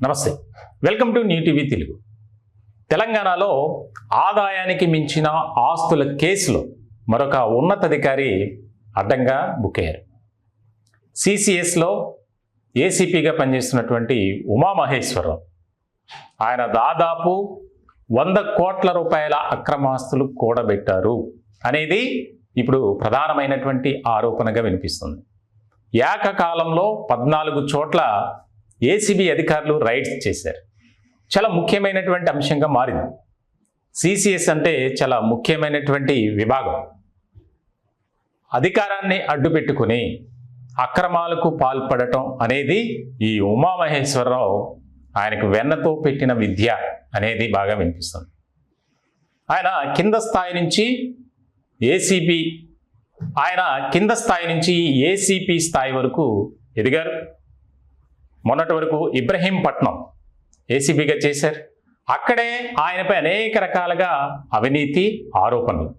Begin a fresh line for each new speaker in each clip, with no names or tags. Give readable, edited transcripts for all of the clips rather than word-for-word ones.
నమస్తే, welcome to new TV Telugu. తెలంగాణలో ఆదాయానికి మించిన ఆస్తుల కేసులో మరొక ఉన్నతాధికారి అడ్డంగా బుక్ అయ్యారు. సిసిఎస్లో ఏసీపీగా పనిచేస్తున్నటువంటి ఉమామహేశ్వరరావు, ఆయన దాదాపు 100 కోట్ల రూపాయల అక్రమాస్తులు కూడబెట్టారు అనేది ఇప్పుడు ప్రధానమైనటువంటి ఆరోపణగా వినిపిస్తుంది. ఏకకాలంలో 14 చోట్ల ఏసీబీ అధికారులు రైడ్స్ చేశారు. చాలా ముఖ్యమైనటువంటి అంశంగా మారింది. సిసిఎస్ అంటే చాలా ముఖ్యమైనటువంటి విభాగం. అధికారాన్ని అడ్డుపెట్టుకుని అక్రమాలకు పాల్పడటం అనేది ఈ ఉమామహేశ్వరరావు ఆయనకు వెన్నతో పెట్టిన విద్య అనేది బాగా వినిపిస్తుంది. ఆయన కింద స్థాయి నుంచి ఏసీపీ స్థాయి వరకు ఎదిగారు. మొన్నటి వరకు ఇబ్రహీంపట్నం ఏసీపీగా చేశారు. అక్కడే ఆయనపై అనేక రకాలుగా అవినీతి ఆరోపణలు.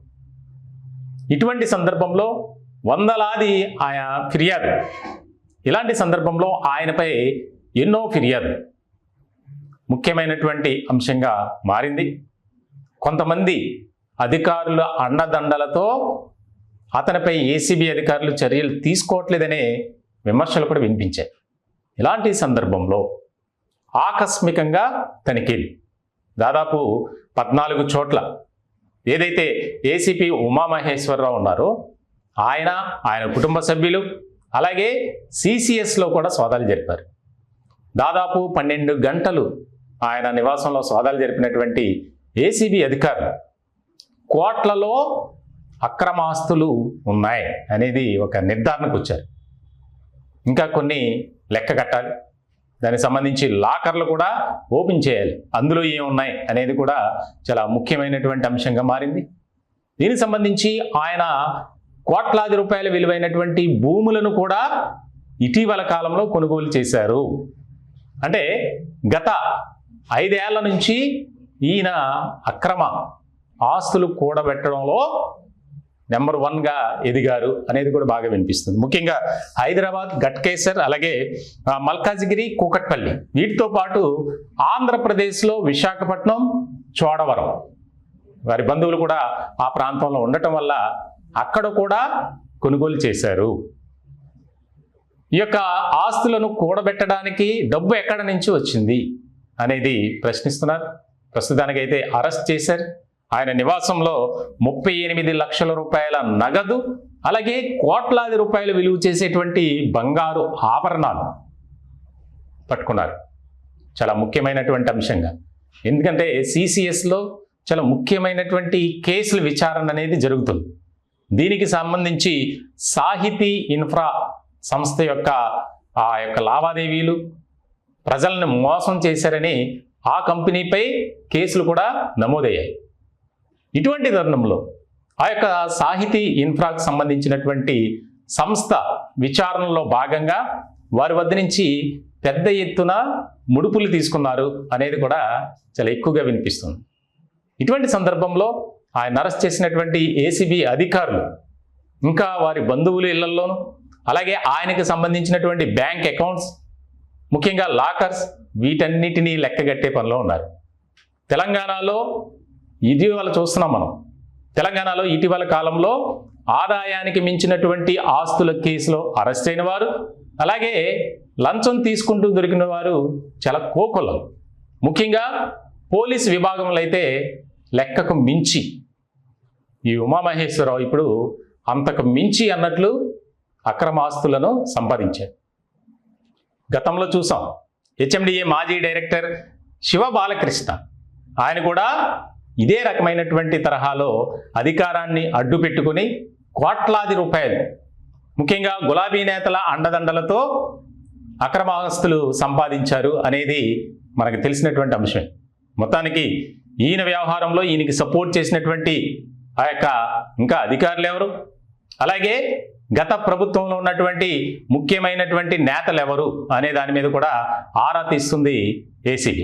ఇటువంటి సందర్భంలో వందలాది ఆయా ఫిర్యాదు. ఇలాంటి సందర్భంలో ఆయనపై ఎన్నో ఫిర్యాదు ముఖ్యమైనటువంటి అంశంగా మారింది. కొంతమంది అధికారుల అండదండలతో అతనిపై ఏసీబీ అధికారులు చర్యలు తీసుకోవట్లేదనే విమర్శలు కూడా వినిపించాయి. ఇలాంటి సందర్భంలో ఆకస్మికంగా తనిఖీలు దాదాపు 14 చోట్ల ఏదైతే ఏసీపీ ఉమామహేశ్వరరావు ఉన్నారో ఆయన కుటుంబ సభ్యులు అలాగే సిసిఎస్లో కూడా సోదాలు జరిపారు. దాదాపు 12 గంటలు ఆయన నివాసంలో సోదాలు జరిపినటువంటి ఏసీబీ అధికారులు కోట్లలో అక్రమాస్తులు ఉన్నాయి అనేది ఒక నిర్ధారణకు వచ్చారు. ఇంకా కొన్ని లెక్క కట్టాలి, దానికి సంబంధించి లాకర్లు కూడా ఓపెన్ చేయాలి, అందులో ఏమున్నాయి అనేది కూడా చాలా ముఖ్యమైనటువంటి అంశంగా మారింది. దీనికి సంబంధించి ఆయన కోట్లాది రూపాయల విలువైనటువంటి భూములను కూడా ఇటీవల కాలంలో కొనుగోలు చేశారు. అంటే గత 5 ఏళ్ల నుంచి ఈయన అక్రమ ఆస్తులు కూడబెట్టడంలో నెంబర్ 1గా ఎదిగారు అనేది కూడా బాగా వినిపిస్తుంది. ముఖ్యంగా హైదరాబాద్, గట్కేసర్, అలాగే మల్కాజిగిరి, కూకట్పల్లి, వీటితో పాటు ఆంధ్రప్రదేశ్లో విశాఖపట్నం, చోడవరం, వారి బంధువులు కూడా ఆ ప్రాంతంలో ఉండటం వల్ల అక్కడ కూడా కొనుగోలు చేశారు. ఈ యొక్క ఆస్తులను కూడబెట్టడానికి డబ్బు ఎక్కడి నుంచి వచ్చింది అనేది ప్రశ్నిస్తున్నారు. ప్రస్తుతానికైతే అరెస్ట్ చేశారు. ఆయన నివాసంలో 38 లక్షల రూపాయల నగదు అలాగే కోట్లాది రూపాయలు విలువ చేసేటువంటి బంగారు ఆభరణాలు పట్టుకున్నారు. చాలా ముఖ్యమైనటువంటి అంశంగా, ఎందుకంటే సిసిఎస్లో చాలా ముఖ్యమైనటువంటి కేసుల విచారణ అనేది జరుగుతుంది. దీనికి సంబంధించి సాహితీ ఇన్ఫ్రా సంస్థ యొక్క లావాదేవీలు, ప్రజలను మోసం చేశారని ఆ కంపెనీపై కేసులు కూడా నమోదయ్యాయి. ఇటువంటి తరుణంలో ఆ యొక్క సాహితీ ఇన్ఫ్రాకు సంబంధించినటువంటి సంస్థ విచారణలో భాగంగా వారి వద్ద నుంచి పెద్ద ఎత్తున ముడుపులు తీసుకున్నారు అనేది కూడా చాలా ఎక్కువగా వినిపిస్తుంది. ఇటువంటి సందర్భంలో ఆయన అరెస్ట్ చేసినటువంటి ఏసీబీ అధికారులు ఇంకా వారి బంధువుల ఇళ్లలోనూ అలాగే ఆయనకు సంబంధించినటువంటి బ్యాంక్ అకౌంట్స్, ముఖ్యంగా లాకర్స్, వీటన్నిటినీ లెక్కగట్టే పనిలో ఉన్నారు. తెలంగాణలో ఇటీవల చూస్తున్నాం మనం. తెలంగాణలో ఇటీవల కాలంలో ఆదాయానికి మించినటువంటి ఆస్తుల కేసులో అరెస్ట్ అయిన వారు అలాగే లంచం తీసుకుంటూ దొరికిన వారు చాలా కోకొల్లలు. ముఖ్యంగా పోలీసు విభాగంలో అయితే లెక్కకు మించి ఈ ఉమామహేశ్వరరావు ఇప్పుడు అంతకు మించి అన్నట్లు అక్రమ ఆస్తులను సంపాదించారు. గతంలో చూసాం హెచ్ఎండిఏ మాజీ డైరెక్టర్ శివ బాలకృష్ణ, ఆయన కూడా ఇదే రకమైనటువంటి తరహాలో అధికారాన్ని అడ్డుపెట్టుకుని కోట్లాది రూపాయలు, ముఖ్యంగా గులాబీ నేతల అండదండలతో అక్రమ ఆస్తులు సంపాదించారు అనేది మనకు తెలిసినటువంటి అంశమే. మొత్తానికి ఈయన వ్యవహారంలో ఈయనకి సపోర్ట్ చేసినటువంటి ఆ యొక్క ఇంకా అధికారులు ఎవరు, అలాగే గత ప్రభుత్వంలో ఉన్నటువంటి ముఖ్యమైనటువంటి నేతలు ఎవరు అనే దాని మీద కూడా ఆరా తీస్తుంది ఏసీబీ.